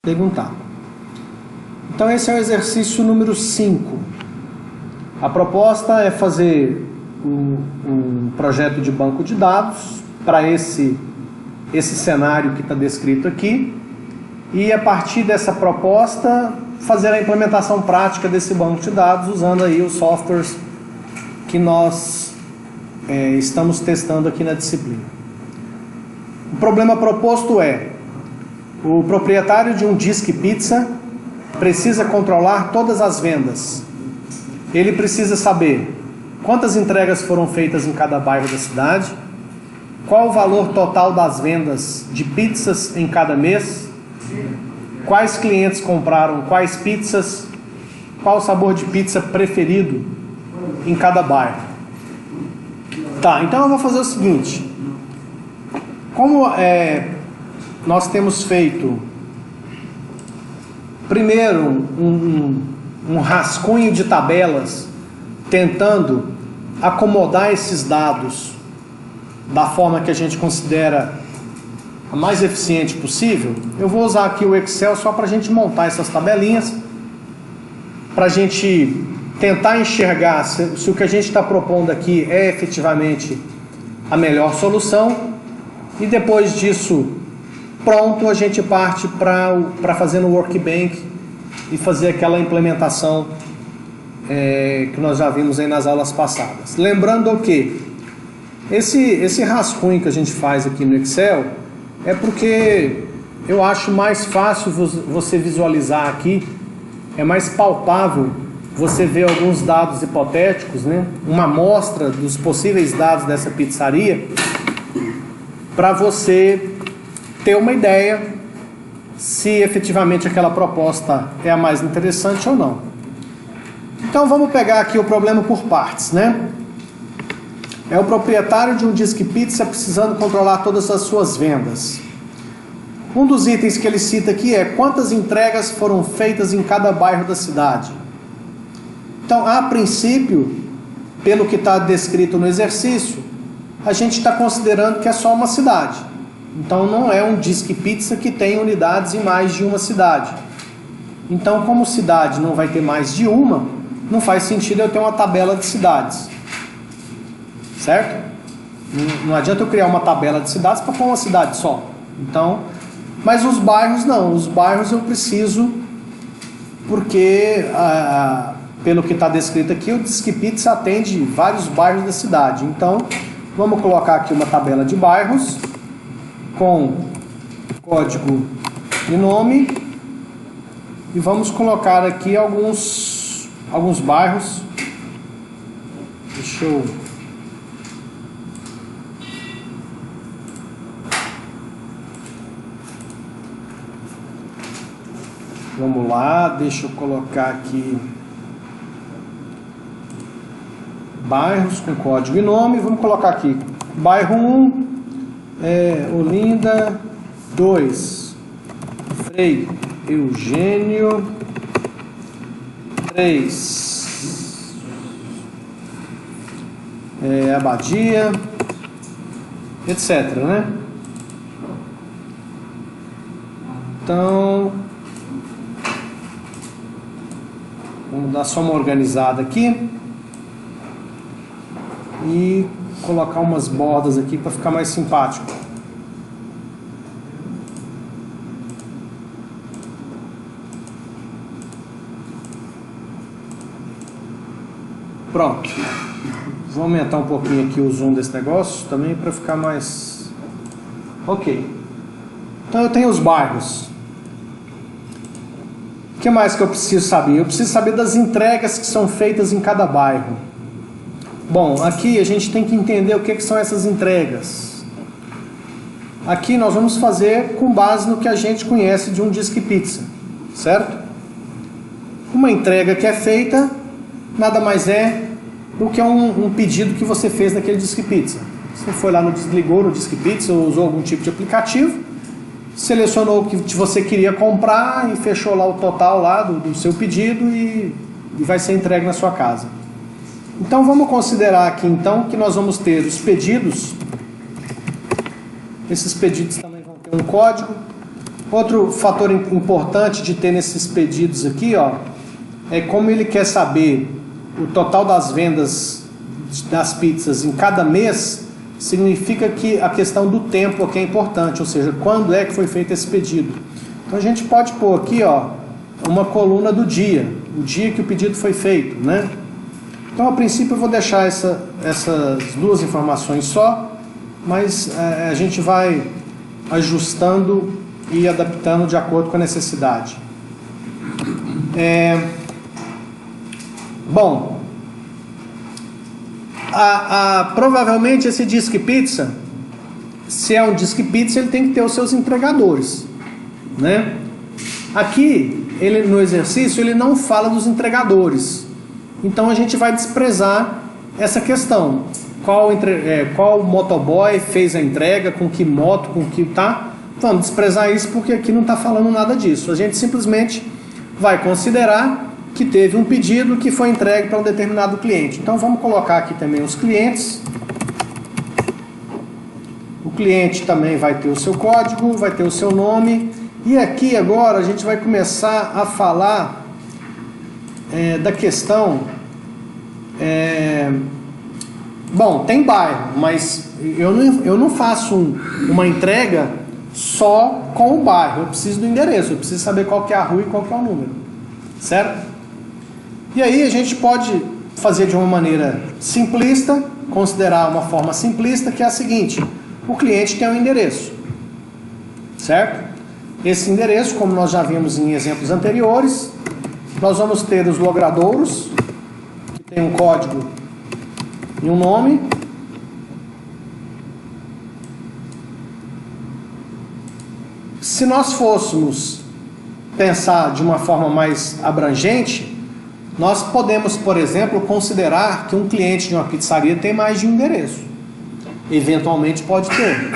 perguntar. Então esse é o exercício número 5. A proposta é fazer um projeto de banco de dados para esse cenário que está descrito aqui, e a partir dessa proposta fazer a implementação prática desse banco de dados usando aí os softwares que nós estamos testando aqui na disciplina. O problema proposto é: o proprietário de um Disque Pizza precisa controlar todas as vendas. Ele precisa saber quantas entregas foram feitas em cada bairro da cidade, qual o valor total das vendas de pizzas em cada mês, quais clientes compraram quais pizzas, qual o sabor de pizza preferido em cada bairro. Tá, então eu vou fazer o seguinte. Como nós temos feito primeiro um rascunho de tabelas tentando acomodar esses dados da forma que a gente considera a mais eficiente possível, eu vou usar aqui o Excel só para a gente montar essas tabelinhas, para a gente tentar enxergar se o que a gente está propondo aqui é efetivamente a melhor solução, e depois disso pronto a gente parte para fazer no Workbench e fazer aquela implementação que nós já vimos aí nas aulas passadas. Lembrando que esse rascunho que a gente faz aqui no Excel é porque eu acho mais fácil você visualizar aqui, é mais palpável você ver alguns dados hipotéticos, né? Uma amostra dos possíveis dados dessa pizzaria, para você ter uma ideia se efetivamente aquela proposta é a mais interessante ou não. Então vamos pegar aqui o problema por partes, né? É o proprietário de um Disque Pizza precisando controlar todas as suas vendas. Um dos itens que ele cita aqui é quantas entregas foram feitas em cada bairro da cidade. Então, a princípio, pelo que está descrito no exercício, a gente está considerando que é só uma cidade. Então não é um Disque Pizza que tem unidades em mais de uma cidade. Então, como cidade não vai ter mais de uma, não faz sentido eu ter uma tabela de cidades. Certo? Não adianta eu criar uma tabela de cidades para pôr uma cidade só. Então, mas os bairros não. Os bairros eu preciso, porque pelo que está descrito aqui, o Disque Pizza atende vários bairros da cidade. Então, vamos colocar aqui uma tabela de bairros com código e nome, e vamos colocar aqui alguns bairros. Deixa eu... Vamos lá, deixa eu colocar aqui bairros com código e nome. Vamos colocar aqui bairro 1, Olinda, 2, Frei Eugênio, 3, Abadia, etc, né? Então, vamos dar só uma organizada aqui e colocar umas bordas aqui para ficar mais simpático. Pronto. Vou aumentar um pouquinho aqui o zoom desse negócio também para ficar mais... Ok. Então eu tenho os bairros. O que mais que eu preciso saber? Eu preciso saber das entregas que são feitas em cada bairro. Bom, aqui a gente tem que entender o que são essas entregas. Aqui nós vamos fazer com base no que a gente conhece de um Disque Pizza, certo? Uma entrega que é feita nada mais é do que um pedido que você fez naquele Disque Pizza. Você foi lá, desligou no Disque Pizza ou usou algum tipo de aplicativo, selecionou o que você queria comprar e fechou lá o total lá do seu pedido e vai ser entregue na sua casa. Então vamos considerar aqui então que nós vamos ter os pedidos. Esses pedidos também vão ter um código. Outro fator importante de ter nesses pedidos aqui, ó, é como ele quer saber o total das vendas das pizzas em cada mês, significa que a questão do tempo aqui é importante, ou seja, quando é que foi feito esse pedido. Então a gente pode pôr aqui, ó, uma coluna do dia, o dia que o pedido foi feito, né? Então a princípio eu vou deixar essas duas informações só, mas a gente vai ajustando e adaptando de acordo com a necessidade. Bom, provavelmente esse Disque Pizza, se é um Disque Pizza, ele tem que ter os seus entregadores, né? Aqui, ele, no exercício, ele não fala dos entregadores. Então a gente vai desprezar essa questão. Qual motoboy fez a entrega, com que moto, com que tá? Vamos desprezar isso porque aqui não está falando nada disso. A gente simplesmente vai considerar que teve um pedido que foi entregue para um determinado cliente. Então vamos colocar aqui também os clientes. O cliente também vai ter o seu código, vai ter o seu nome. E aqui agora a gente vai começar a falar da questão... Bom, tem bairro, mas eu não faço uma entrega só com o bairro. Eu preciso do endereço, eu preciso saber qual que é a rua e qual que é o número, certo? E aí a gente pode fazer de uma maneira simplista, considerar uma forma simplista, que é a seguinte: o cliente tem um endereço, certo? Esse endereço, como nós já vimos em exemplos anteriores, nós vamos ter os logradouros, que tem um código e um nome. Se nós fôssemos pensar de uma forma mais abrangente, nós podemos, por exemplo, considerar que um cliente de uma pizzaria tem mais de um endereço. Eventualmente pode ter.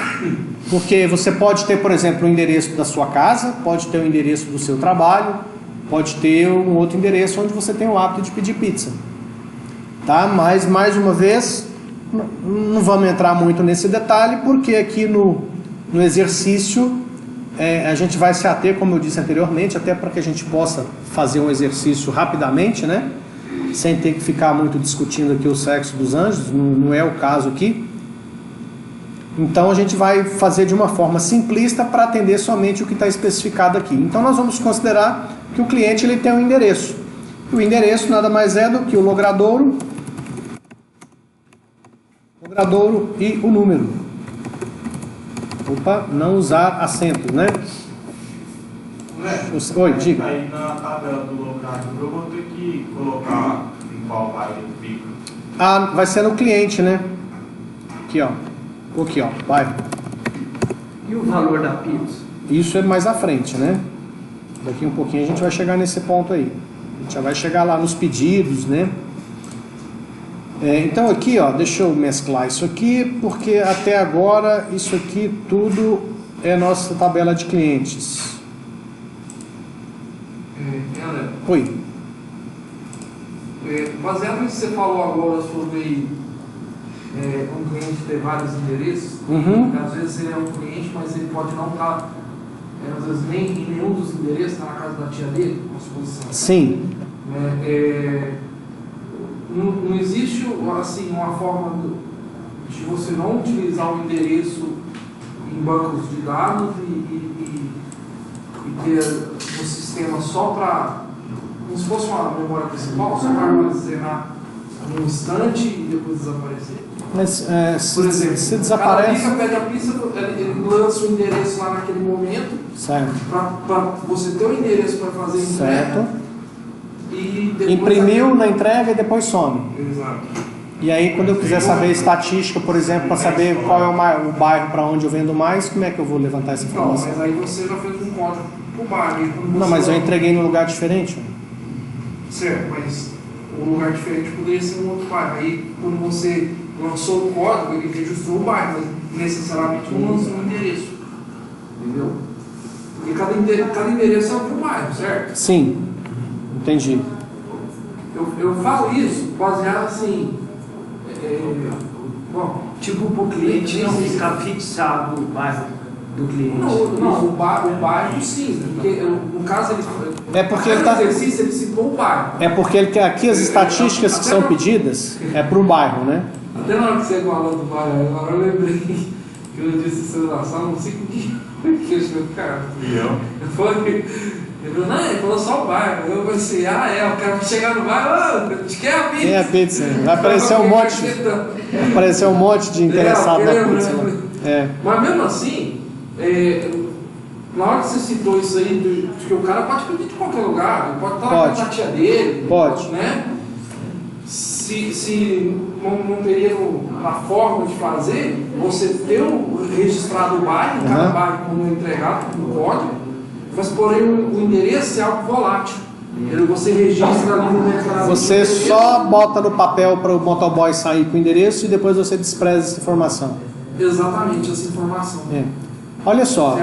Porque você pode ter, por exemplo, o endereço da sua casa, pode ter o endereço do seu trabalho, pode ter um outro endereço onde você tem o hábito de pedir pizza. Tá? Mas, mais uma vez, não vamos entrar muito nesse detalhe, porque aqui no exercício a gente vai se ater, como eu disse anteriormente, até para que a gente possa fazer um exercício rapidamente, né? Sem ter que ficar muito discutindo aqui o sexo dos anjos, não é o caso aqui. Então a gente vai fazer de uma forma simplista para atender somente o que está especificado aqui. Então nós vamos considerar que o cliente ele tem um endereço. O endereço nada mais é do que o logradouro e o número. Opa, não usar acento, né? Oi, diga. Aí na tabela do logradouro eu vou ter que colocar em qual bairro ele fica. Ah, vai ser no cliente, né? Aqui, ó. Aqui, ó, bairro. E o valor da pizza? Isso é mais à frente, né? Daqui um pouquinho a gente vai chegar nesse ponto aí. A gente já vai chegar lá nos pedidos, né? Então aqui, ó, deixa eu mesclar isso aqui, porque até agora isso aqui tudo é nossa tabela de clientes. Oi. Baseado nisso que você falou agora sobre um cliente ter vários endereços, às vezes ele é um cliente, mas ele pode não estar, às vezes, nem em nenhum dos endereços, está na casa da tia dele, uma suposição. Sim. Não existe assim, uma forma de você não utilizar o endereço em bancos de dados e ter um sistema só para, como se fosse uma memória principal, só para armazenar num instante e depois desaparecer. Mas por exemplo, se desaparece... cada pede a pista, ele lança o endereço lá naquele momento, certo, para você ter o endereço para fazer a entrega. Certo. E depois Imprimiu na entrega e depois some. Exato. E aí quando eu quiser saber estatística, por exemplo, para saber qual é o bairro para onde eu vendo mais, como é que eu vou levantar essa Não, informação? mas aí você já fez um código pro bairro. Não, mas eu entreguei num lugar diferente. Certo, mas um lugar diferente poderia ser um outro bairro. Aí quando você lançou o código, ele registrou o bairro, mas necessariamente não lançou o endereço. Entendeu? Porque cada endereço é um bairro, certo? Sim, entendi. Eu falo isso baseado assim. Bom, Tipo, para o cliente não ficar fixado no bairro do cliente. Não, o bairro sim, porque no caso ele É porque ele tá... exercício ele citou o bairro. É porque ele quer aqui as estatísticas que são pedidas é para o bairro, né? Até na hora que você falou do bairro, agora eu lembrei que eu disse isso na sala, não sei que eu cara. E eu? Ele falou, não, ele falou só o bairro. Eu pensei, o cara vai chegar no bairro, te quer a pizza? Tem a pizza. Vai aparecer um monte de interessado na pizza. Mas mesmo assim, na hora que você citou isso aí, que o cara pode pedir de qualquer lugar, ele pode estar na tia dele, pode, né? Se não teria a forma de fazer, você ter registrado o bairro, cada bairro como entregado, no código, mas porém o endereço é algo volátil. Você registra ali no mercado. Você só bota no papel para o motoboy sair com o endereço e depois você despreza essa informação. Exatamente, essa informação. Olha só,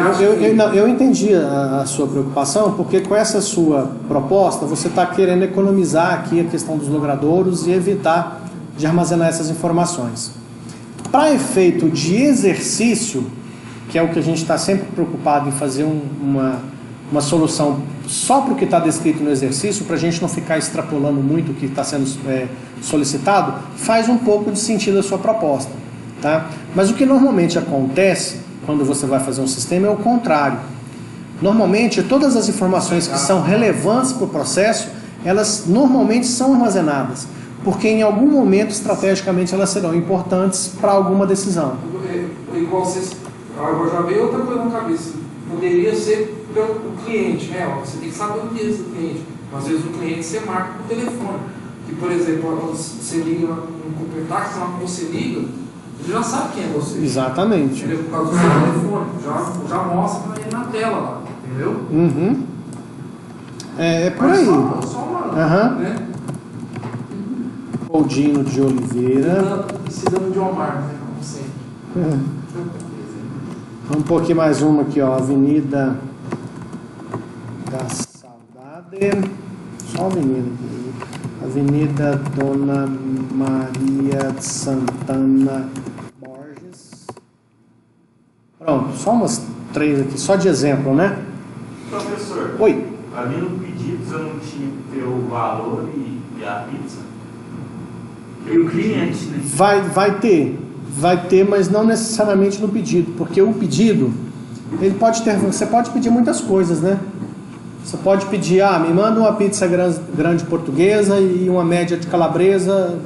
eu entendi a sua preocupação, porque com essa sua proposta você está querendo economizar aqui a questão dos logradouros e evitar de armazenar essas informações. Para efeito de exercício, que é o que a gente está sempre preocupado em fazer uma solução só para o que está descrito no exercício, para a gente não ficar extrapolando muito o que está sendo solicitado, faz um pouco de sentido a sua proposta. Tá? Mas o que normalmente acontece quando você vai fazer um sistema é o contrário. Normalmente, todas as informações que são relevantes para o processo, elas normalmente são armazenadas, porque em algum momento, estrategicamente, elas serão importantes para alguma decisão. Igual vocês... Agora já veio outra coisa na cabeça. Poderia ser pelo cliente, né? Você tem que saber o endereço do cliente. Às vezes o cliente você marca por telefone. Que, por exemplo, você liga no Coopertax, na hora que você liga, ele já sabe quem é você. Exatamente. Entendeu? Por causa do seu telefone. Já mostra para ele na tela lá. Entendeu? Uhum. É por aí. Só uma, né? Oldino de Oliveira. Cidadão de Omar, né? Como sempre. Um pouquinho mais uma aqui, ó. Avenida da Saudade. Só avenida aqui. Avenida Dona Maria de Santana Borges. Pronto, só umas 3 aqui, só de exemplo, né? Professor, Oi. ali no pedido eu não tinha que ter o valor e a pizza? E o cliente, né? Vai ter, mas não necessariamente no pedido, porque o pedido, você pode pedir muitas coisas, né? Você pode pedir, me manda uma pizza grande portuguesa e uma média de calabresa.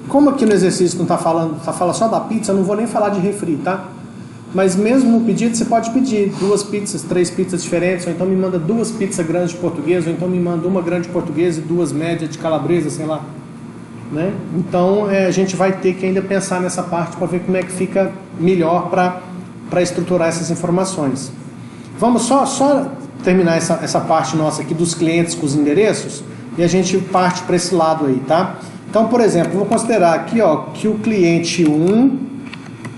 Como aqui no exercício não está falando só da pizza, eu não vou nem falar de refri, tá? Mas mesmo no pedido você pode pedir 2 pizzas, 3 pizzas diferentes, ou então me manda 2 pizzas grandes de portuguesa, ou então me manda uma grande portuguesa e 2 médias de calabresa, sei lá. Né? Então a gente vai ter que ainda pensar nessa parte para ver como é que fica melhor para estruturar essas informações. Vamos só terminar essa parte nossa aqui dos clientes com os endereços e a gente parte para esse lado aí, tá? Então, por exemplo, vou considerar aqui, ó, que o cliente 1,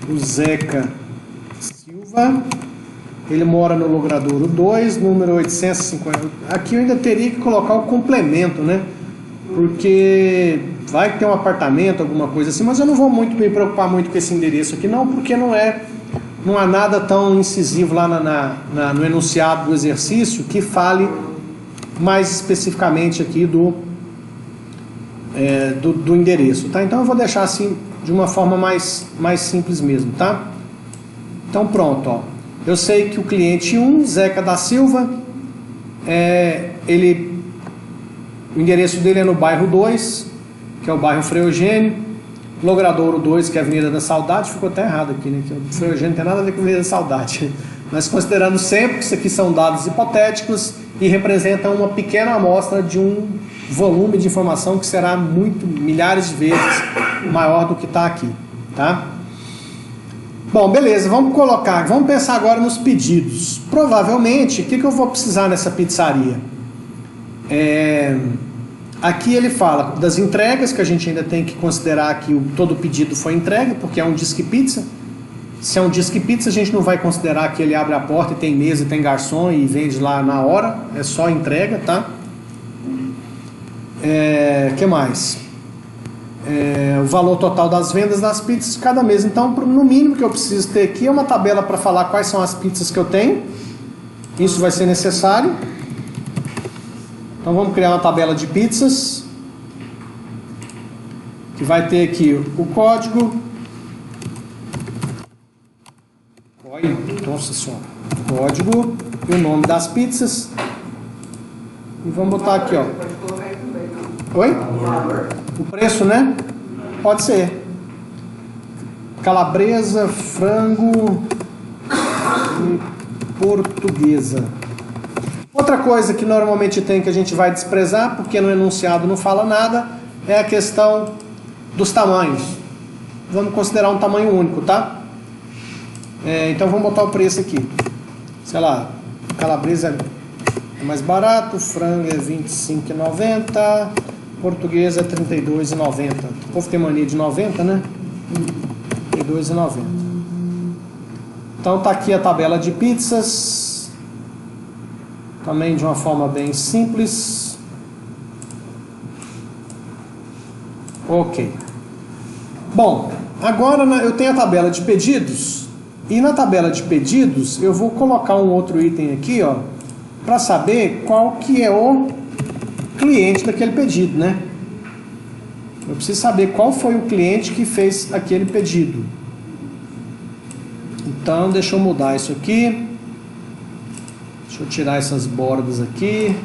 o Zeca Silva, ele mora no logradouro 2, número 850. Aqui eu ainda teria que colocar o complemento, né? Porque vai ter um apartamento, alguma coisa assim, mas eu não vou me preocupar muito com esse endereço aqui, não, porque não há nada tão incisivo lá no enunciado do exercício que fale mais especificamente aqui do endereço, tá? Então eu vou deixar assim de uma forma mais simples mesmo, tá? Então pronto, ó. Eu sei que o cliente 1, Zeca da Silva, o endereço dele é no bairro 2, que é o bairro Frei Eugênio. Logradouro 2, que é a Avenida da Saudade, ficou até errado aqui, né? Que o Frei Eugênio não tem nada a ver com a Avenida da Saudade. Mas considerando sempre que isso aqui são dados hipotéticos e representam uma pequena amostra de um volume de informação que será milhares de vezes maior do que está aqui, tá? Bom, beleza, vamos pensar agora nos pedidos. Provavelmente, o que eu vou precisar nessa pizzaria? Aqui ele fala das entregas, que a gente ainda tem que considerar que todo o pedido foi entregue, porque é um disque pizza. Se é um disque pizza, a gente não vai considerar que ele abre a porta e tem mesa e tem garçom e vende lá na hora, é só entrega, tá? Que mais? o valor total das vendas das pizzas de cada mês. Então, no mínimo que eu preciso ter aqui é uma tabela para falar quais são as pizzas que eu tenho. Isso vai ser necessário. Então vamos criar uma tabela de pizzas, que vai ter aqui o código. Nossa senhora. Código e o nome das pizzas. E vamos botar aqui, ó. Oi? O preço, né? Pode ser. Calabresa, frango e portuguesa. Outra coisa que normalmente tem, que a gente vai desprezar, porque no enunciado não fala nada, é a questão dos tamanhos. Vamos considerar um tamanho único, tá? Então vamos botar o preço aqui. Sei lá, calabresa é mais barato, frango é R$ 25,90, portuguesa é R$ 32,90. O povo tem mania de 90, né? R$ 32,90. Então tá aqui a tabela de pizzas. Também de uma forma bem simples. Ok. Bom, agora eu tenho a tabela de pedidos. E na tabela de pedidos eu vou colocar um outro item aqui, ó, para saber qual que é o cliente daquele pedido, né? Eu preciso saber qual foi o cliente que fez aquele pedido. Então, deixa eu mudar isso aqui. Deixa eu tirar essas bordas aqui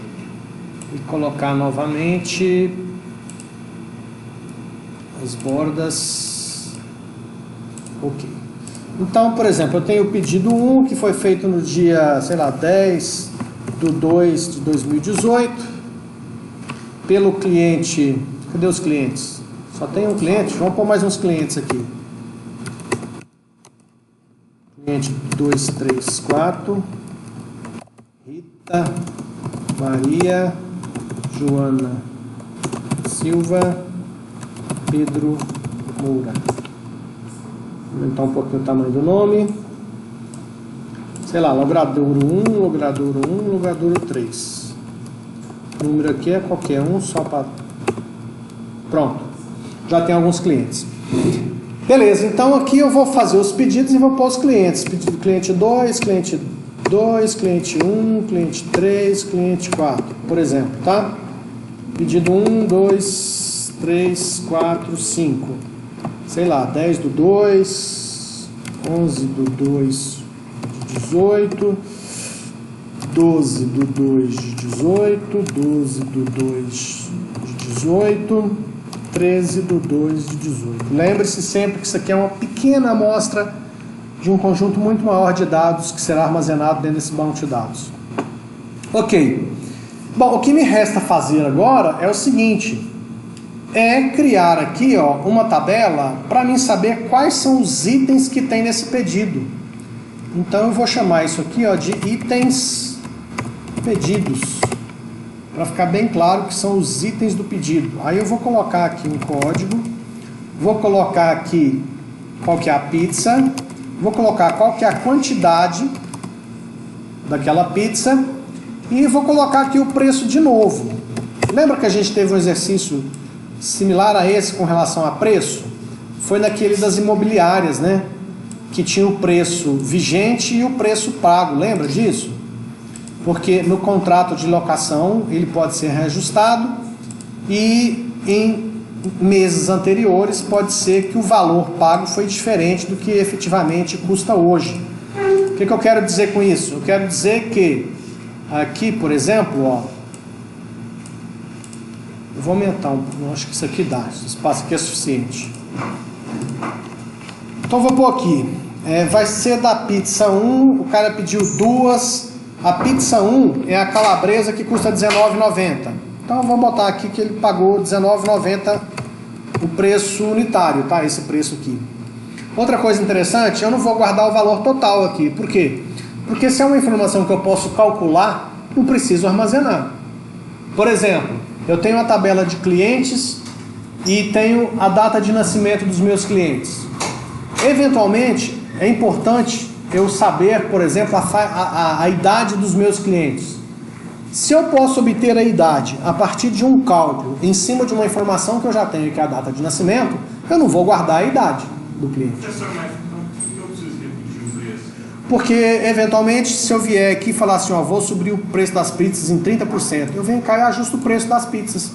e colocar novamente as bordas. Ok. Então, por exemplo, eu tenho o pedido 1 que foi feito no dia, sei lá, 10/2/2018 pelo cliente. Cadê os clientes? Só tem um cliente? Vamos pôr mais uns clientes aqui. Cliente 2, 3, 4. Rita, Maria, Joana Silva, Pedro Moura. Vou aumentar um pouquinho o tamanho do nome. Sei lá, logradouro 1, logradouro 1, logradouro 3. O número aqui é qualquer um, só para... Pronto. Já tem alguns clientes. Beleza, então aqui eu vou fazer os pedidos e vou pôr os clientes. Pedido cliente 2, cliente 2, cliente 1, cliente 3, cliente 4, por exemplo, tá? Pedido 1, 2, 3, 4, 5. Sei lá, 10/2, 11/2 de 18, 12/2 de 18, 12/2 de 18, 13/2 de 18. Lembre-se sempre que isso aqui é uma pequena amostra de um conjunto muito maior de dados que será armazenado dentro desse banco de dados. Ok. Bom, o que me resta fazer agora é o seguinte: é criar aqui, ó, uma tabela para mim saber quais são os itens que tem nesse pedido. Então eu vou chamar isso aqui, ó, de itens pedidos, para ficar bem claro que são os itens do pedido. Aí eu vou colocar aqui um código, vou colocar aqui qual que é a pizza, vou colocar qual que é a quantidade daquela pizza e vou colocar aqui o preço de novo. Lembra que a gente teve um exercício similar a esse com relação a preço? Foi naquele das imobiliárias, né? Que tinha o preço vigente e o preço pago. Lembra disso? Porque no contrato de locação ele pode ser reajustado e em meses anteriores pode ser que o valor pago foi diferente do que efetivamente custa hoje. O que eu quero dizer com isso? Eu quero dizer que aqui, por exemplo, ó, eu vou aumentar acho que isso aqui dá, esse espaço aqui é suficiente. Então vou pôr aqui, vai ser da pizza 1, o cara pediu 2, a pizza 1 é a calabresa que custa R$19,90. Então vamos botar aqui que ele pagou R$19,90 o preço unitário, tá? Esse preço aqui. Outra coisa interessante, eu não vou guardar o valor total aqui. Por quê? Porque se é uma informação que eu posso calcular, não preciso armazenar. Por exemplo, eu tenho uma tabela de clientes e tenho a data de nascimento dos meus clientes. Eventualmente, é importante eu saber, por exemplo, a idade dos meus clientes. Se eu posso obter a idade a partir de um cálculo em cima de uma informação que eu já tenho, que é a data de nascimento, eu não vou guardar a idade do cliente. Professor, mas então, por que eu preciso repetir o preço? Porque, eventualmente, se eu vier aqui e falar assim, ó, vou subir o preço das pizzas em 30%, eu venho cá e ajusto o preço das pizzas.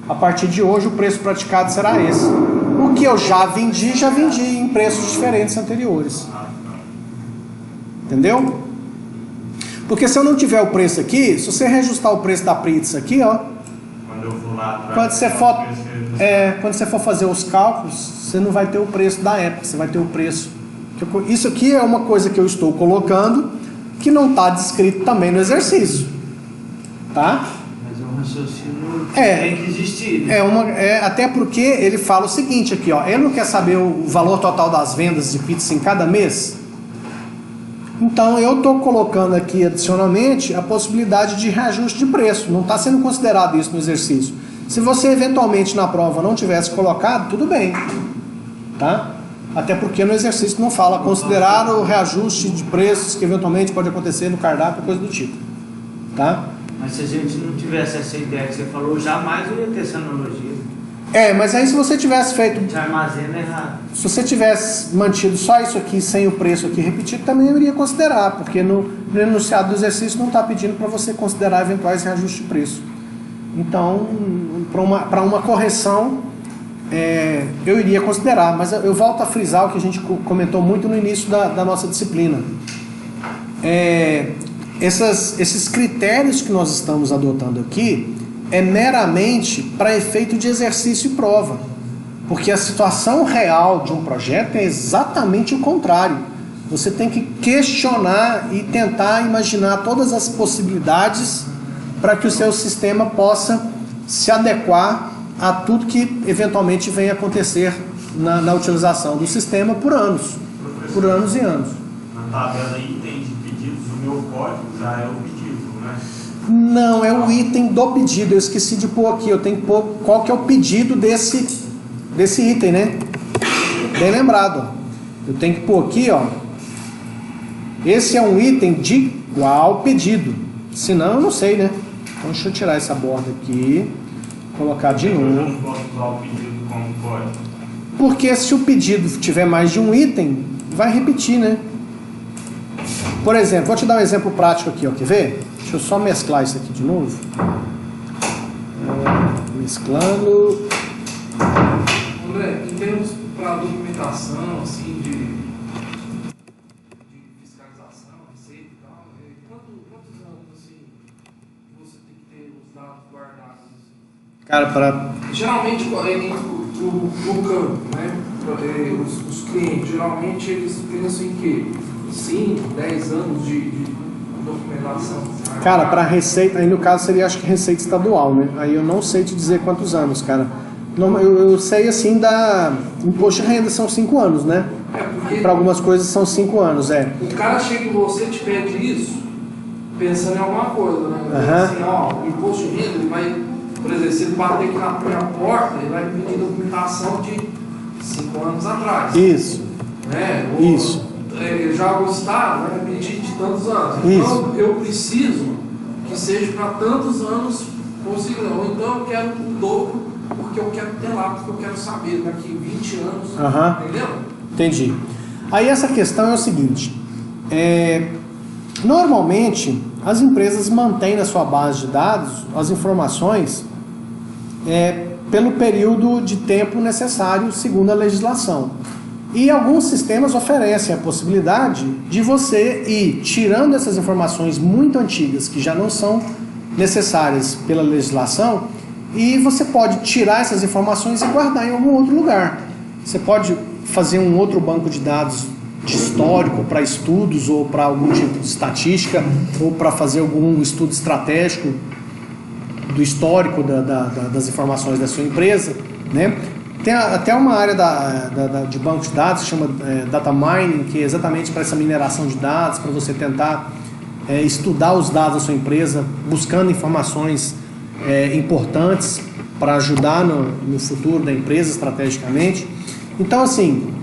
A partir de hoje, o preço praticado será esse. O que eu já vendi em preços diferentes anteriores. Entendeu? Porque se eu não tiver o preço aqui, se você reajustar o preço da pizza aqui, ó, Quando eu for lá atrás, quando você for fazer os cálculos, você não vai ter o preço da época, você vai ter o preço. Isso aqui é uma coisa que eu estou colocando que não está descrito também no exercício. Tá? Mas é um raciocínio que tem que existir. Né? Até porque ele fala o seguinte aqui, ó, ele não quer saber o valor total das vendas de pizza em cada mês. Então eu estou colocando aqui adicionalmente a possibilidade de reajuste de preço. Não está sendo considerado isso no exercício. Se você eventualmente na prova não tivesse colocado, tudo bem. Tá? Até porque no exercício não fala considerar o reajuste de preços que eventualmente pode acontecer no cardápio, coisa do tipo. Tá? Mas se a gente não tivesse essa ideia que você falou, jamais eu ia ter essa analogia. Mas aí se você tivesse feito... Te armazena errado. Se você tivesse mantido só isso aqui, sem o preço aqui repetido, também eu iria considerar, porque no enunciado do exercício não está pedindo para você considerar eventuais reajustes de preço. Então, para uma correção, eu iria considerar, mas eu volto a frisar o que a gente comentou muito no início da nossa disciplina. Esses critérios que nós estamos adotando aqui é meramente para efeito de exercício e prova. Porque a situação real de um projeto é exatamente o contrário. Você tem que questionar e tentar imaginar todas as possibilidades para que o seu sistema possa se adequar a tudo que eventualmente venha acontecer na utilização do sistema por anos e anos. Na tabela item de pedidos, o meu código já é o pedido, né? Não, é o item do pedido. Eu esqueci de pôr aqui. Eu tenho que pôr qual que é o pedido desse item, né? Bem lembrado. Ó. Eu tenho que pôr aqui, ó. Esse é um item de qual pedido? Senão eu não sei, né? Então deixa eu tirar essa borda aqui. Colocar de novo. Eu não posso usar o pedido como código. Porque se o pedido tiver mais de um item, vai repetir, né? Por exemplo, vou te dar um exemplo prático aqui, ó. Quer ver? Deixa eu só mesclar isso aqui de novo. Mesclando. André, em termos para documentação, assim, de fiscalização, receita e tal, quantos anos, assim, você tem que ter os dados guardados? Cara, Geralmente, o campo, né? Os clientes, geralmente eles pensam em quê? 5, 10 anos de documentação. Cara, para receita, aí no caso seria, acho que receita estadual, né? Aí eu não sei te dizer quantos anos, cara. Não, eu sei assim da imposto de renda são 5 anos, né? Para algumas coisas são 5 anos, O cara chega em você e te pede isso, pensando em alguma coisa, né? Assim, ó, o imposto de renda, ele vai, por exemplo, se ele bater aqui na minha porta, ele vai pedir documentação de 5 anos atrás. Isso. Né? Isso. Já o Estado vai pedir de tantos anos. Isso. Então eu preciso que seja para tantos anos possível. Ou então eu quero o dobro, porque eu quero ter lá, porque eu quero saber daqui 20 anos. Entendeu? Entendi. Aí essa questão é o seguinte. Normalmente as empresas mantêm na sua base de dados as informações pelo período de tempo necessário segundo a legislação. E alguns sistemas oferecem a possibilidade de você ir tirando essas informações muito antigas que já não são necessárias pela legislação, e você pode tirar essas informações e guardar em algum outro lugar. Você pode fazer um outro banco de dados de histórico para estudos ou para algum tipo de estatística ou para fazer algum estudo estratégico do histórico das informações da sua empresa, né? Tem até uma área de banco de dados que chama Data Mining, que é exatamente para essa mineração de dados, para você tentar estudar os dados da sua empresa, buscando informações importantes para ajudar no futuro da empresa estrategicamente. Então, assim,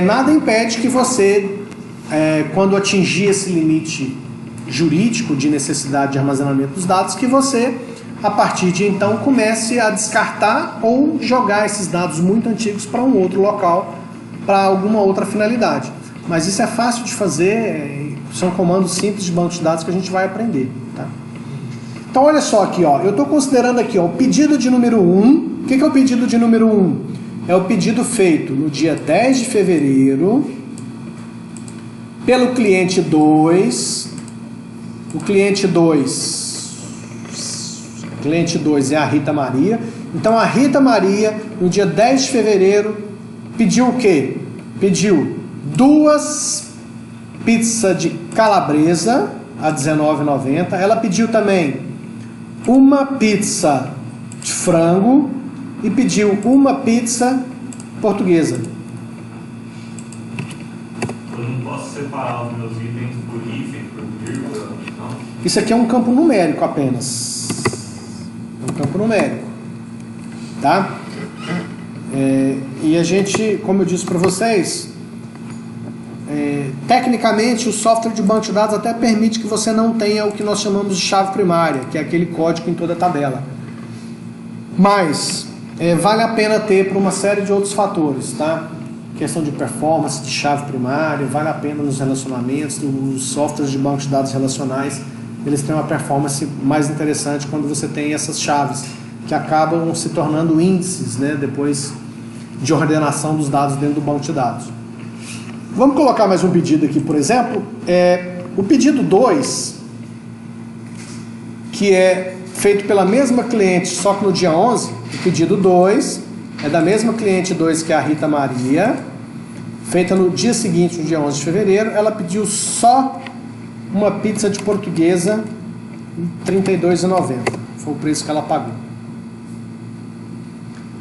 nada impede que você, quando atingir esse limite jurídico de necessidade de armazenamento dos dados, que você, a partir de então, comece a descartar ou jogar esses dados muito antigos para um outro local, para alguma outra finalidade. Mas isso é fácil de fazer, são comandos simples de banco de dados que a gente vai aprender. Tá? Então olha só aqui, ó, eu estou considerando aqui ó, o pedido de número 1. O que é o pedido de número 1? É o pedido feito no dia 10 de fevereiro pelo cliente 2. O cliente 2 é a Rita Maria. Então a Rita Maria, no dia 10 de fevereiro, pediu o quê? Pediu 2 pizzas de calabresa a R$19,90. Ela pediu também uma pizza de frango e pediu uma pizza portuguesa. Eu não posso separar os meus itens por hífen, por vírgula, não? Isso aqui é um campo numérico apenas. É um campo numérico. Tá? E a gente, como eu disse para vocês, tecnicamente o software de banco de dados até permite que você não tenha o que nós chamamos de chave primária, que é aquele código em toda a tabela. Mas vale a pena ter por uma série de outros fatores, tá? Questão de performance, de chave primária, vale a pena nos relacionamentos, os softwares de banco de dados relacionais, eles têm uma performance mais interessante quando você tem essas chaves, que acabam se tornando índices, né, depois de ordenação dos dados dentro do banco de dados. Vamos colocar mais um pedido aqui, por exemplo, o pedido 2, que é feito pela mesma cliente, só que no dia 11, o pedido 2 é da mesma cliente 2 que é a Rita Maria, feita no dia seguinte, no dia 11 de fevereiro, ela pediu só uma pizza de portuguesa R$ 32,90. Foi o preço que ela pagou.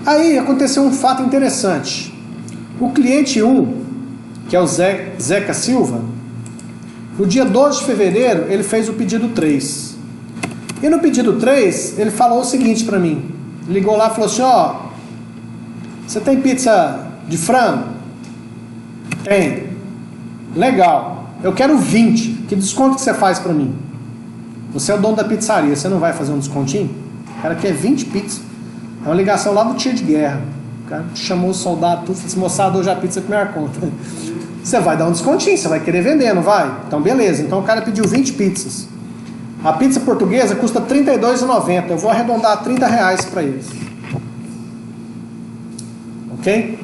Aí aconteceu um fato interessante. O cliente 1, que é o Zeca Silva, no dia 12 de fevereiro, ele fez o pedido 3. E no pedido 3, ele falou o seguinte para mim. Ligou lá e falou assim, ó, você tem pizza de frango? Tem. Legal. Eu quero 20. Que desconto que você faz para mim? Você é o dono da pizzaria, você não vai fazer um descontinho? O cara quer 20 pizzas. É uma ligação lá do tiro de guerra. O cara chamou o soldado, tudo, falou assim, moçada, hoje a pizza é com minha conta. Você vai dar um descontinho, você vai querer vender, não vai? Então beleza, então o cara pediu 20 pizzas. A pizza portuguesa custa R$ 32,90. Eu vou arredondar R$30 para eles. Ok?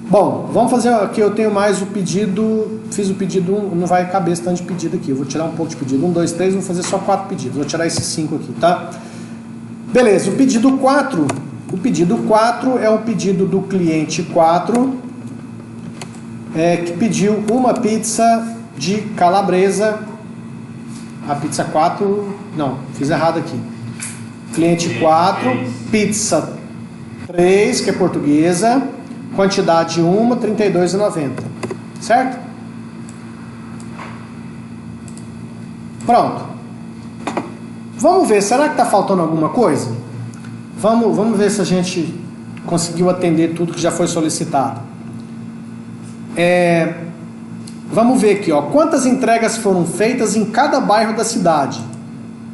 Bom, vamos fazer aqui, eu tenho mais o pedido, fiz o pedido 1, não vai caber esse tanto de pedido aqui, eu vou tirar um pouco de pedido, 1, 2, 3, vou fazer só 4 pedidos, vou tirar esses 5 aqui, tá? Beleza, o pedido 4 é o pedido do cliente 4, que pediu uma pizza de calabresa, a pizza 4, não, fiz errado aqui, cliente 4, pizza 3, que é portuguesa, quantidade 1, R$ 32,90. Certo? Pronto. Vamos ver, será que está faltando alguma coisa? Vamos ver se a gente conseguiu atender tudo que já foi solicitado. Vamos ver aqui, ó, quantas entregas foram feitas em cada bairro da cidade.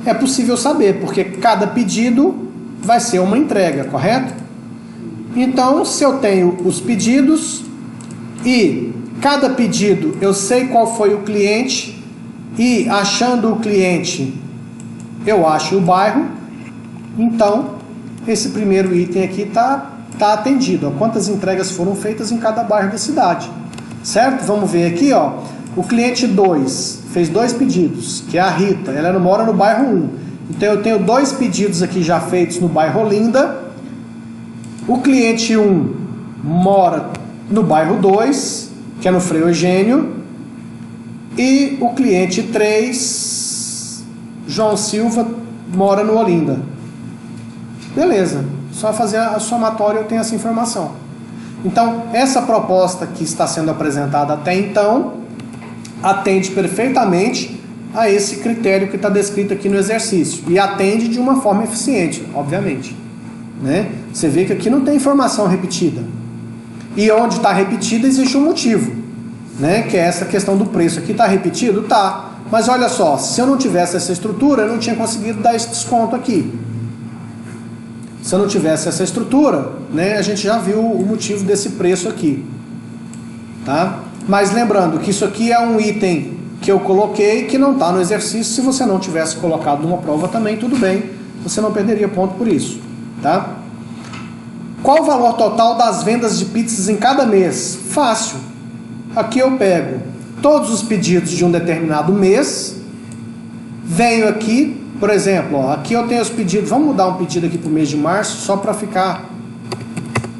É possível saber, porque cada pedido vai ser uma entrega, correto? Então, se eu tenho os pedidos e cada pedido eu sei qual foi o cliente e achando o cliente eu acho o bairro, então esse primeiro item aqui está atendido. Ó, quantas entregas foram feitas em cada bairro da cidade, certo? Vamos ver aqui, ó, o cliente 2 fez 2 pedidos, que é a Rita, ela mora no bairro 1. Então eu tenho 2 pedidos aqui já feitos no bairro Olinda. O cliente 1 mora no bairro 2, que é no Frei Eugênio, e o cliente 3, João Silva, mora no Olinda. Beleza, só fazer a somatória eu tenho essa informação. Então, essa proposta que está sendo apresentada até então atende perfeitamente a esse critério que está descrito aqui no exercício e atende de uma forma eficiente, obviamente. Né? Você vê que aqui não tem informação repetida. E onde está repetida existe um motivo, né? Que é essa questão do preço. Aqui está repetido? Tá. Mas olha só, se eu não tivesse essa estrutura, eu não tinha conseguido dar esse desconto aqui. Se eu não tivesse essa estrutura, né, a gente já viu o motivo desse preço aqui. Tá? Mas lembrando que isso aqui é um item que eu coloquei que não está no exercício. Se você não tivesse colocado numa prova também, tudo bem. Você não perderia ponto por isso. Tá? Qual o valor total das vendas de pizzas em cada mês? Fácil. Aqui eu pego todos os pedidos de um determinado mês. Venho aqui, por exemplo, ó, aqui eu tenho os pedidos. Vamos mudar um pedido aqui para o mês de março, só para ficar...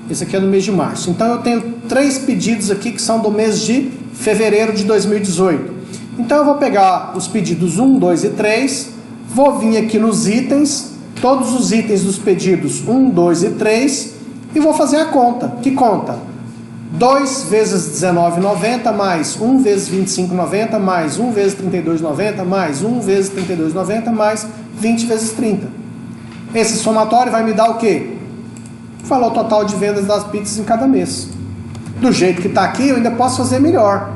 Esse aqui é do mês de março. Então eu tenho 3 pedidos aqui que são do mês de fevereiro de 2018. Então eu vou pegar os pedidos 1, 2 e 3, vou vir aqui nos itens, todos os itens dos pedidos 1, 2 e 3, e vou fazer a conta. Que conta? 2 vezes R$19,90 mais 1 vezes R$25,90 mais 1 vezes R$32,90 mais 1 vezes R$32,90 mais 20 vezes 30. Esse somatório vai me dar o quê? O valor total de vendas das pizzas em cada mês. Do jeito que está aqui, eu ainda posso fazer melhor.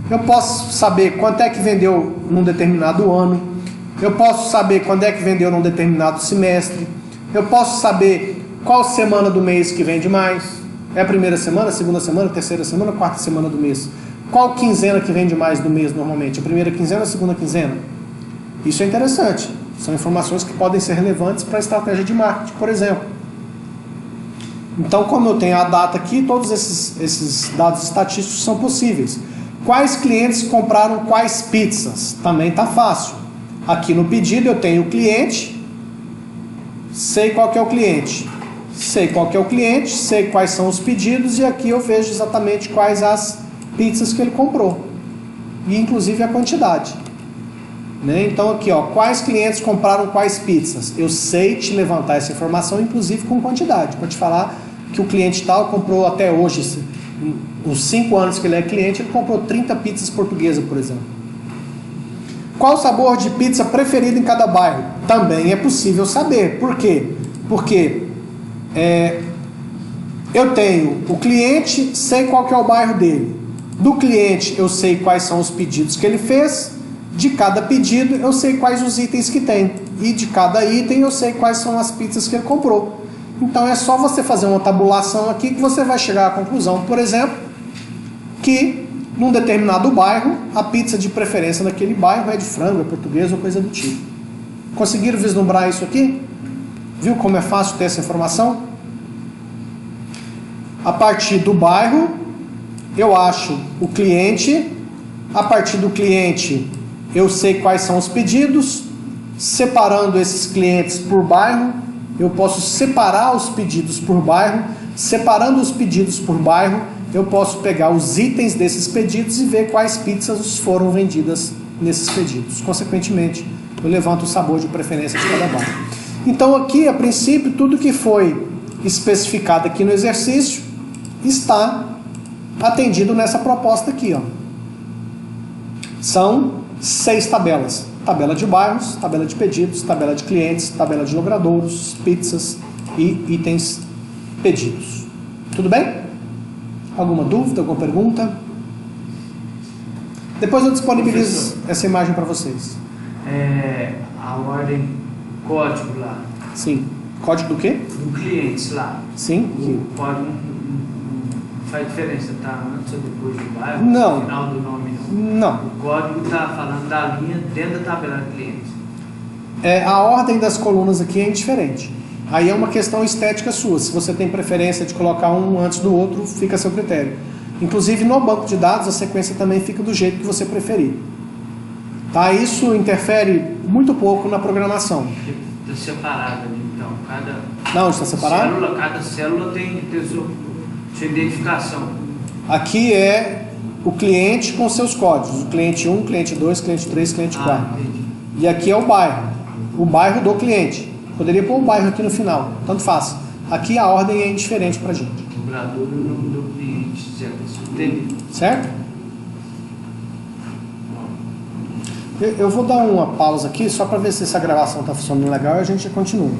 Eu posso saber quanto é que vendeu num determinado ano. Eu posso saber quando é que vendeu num determinado semestre. Eu posso saber qual semana do mês que vende mais. É a primeira semana, segunda semana, terceira semana, quarta semana do mês. Qual quinzena que vende mais do mês normalmente? A primeira quinzena ou a segunda quinzena? Isso é interessante. São informações que podem ser relevantes para a estratégia de marketing, por exemplo. Então, como eu tenho a data aqui, todos esses dados estatísticos são possíveis. Quais clientes compraram quais pizzas? Também está fácil. Aqui no pedido eu tenho o cliente, sei qual que é o cliente. Sei qual que é o cliente, sei quais são os pedidos e aqui eu vejo exatamente quais as pizzas que ele comprou. E inclusive a quantidade. Né? Então aqui, ó, quais clientes compraram quais pizzas? Eu sei te levantar essa informação, inclusive com quantidade. Para te falar que o cliente tal comprou até hoje, os 5 anos que ele é cliente, ele comprou 30 pizzas portuguesas, por exemplo. Qual o sabor de pizza preferido em cada bairro? Também é possível saber. Por quê? Porque eu tenho o cliente, sei qual que é o bairro dele. Do cliente eu sei quais são os pedidos que ele fez. De cada pedido eu sei quais os itens que tem. E de cada item eu sei quais são as pizzas que ele comprou. Então é só você fazer uma tabulação aqui que você vai chegar à conclusão, por exemplo, que num determinado bairro, a pizza de preferência naquele bairro é de frango, é portuguesa ou coisa do tipo. Conseguiram vislumbrar isso aqui? Viu como é fácil ter essa informação? A partir do bairro, eu acho o cliente. A partir do cliente, eu sei quais são os pedidos. Separando esses clientes por bairro, eu posso separar os pedidos por bairro. Separando os pedidos por bairro, eu posso pegar os itens desses pedidos e ver quais pizzas foram vendidas nesses pedidos. Consequentemente, eu levanto o sabor de preferência de cada bairro. Então aqui, a princípio, tudo que foi especificado aqui no exercício está atendido nessa proposta aqui, ó. São 6 tabelas. Tabela de bairros, tabela de pedidos, tabela de clientes, tabela de logradouros, pizzas e itens pedidos. Tudo bem? Alguma dúvida, alguma pergunta? Depois eu disponibilizo essa imagem para vocês. A ordem, código lá. Sim. Código do quê? Do cliente lá. Sim. O código não faz diferença, tá antes ou depois do bairro? Não. No final do nome não. Não. O código está falando da linha dentro da tabela de clientes. A ordem das colunas aqui é indiferente. Aí é uma questão estética sua. Se você tem preferência de colocar um antes do outro, fica a seu critério. Inclusive no banco de dados a sequência também fica do jeito que você preferir. Tá? Isso interfere muito pouco na programação. Está separado ali, então. Não, está separado? Cada célula tem sua identificação. Aqui é o cliente com seus códigos. O cliente 1, cliente 2, cliente 3, cliente 4. E aqui é o bairro do cliente. Poderia pôr o bairro aqui no final, tanto faz. Aqui a ordem é indiferente para a gente. O logrador e o nome do cliente, certo? Certo? Eu vou dar uma pausa aqui só para ver se essa gravação está funcionando legal e a gente continua.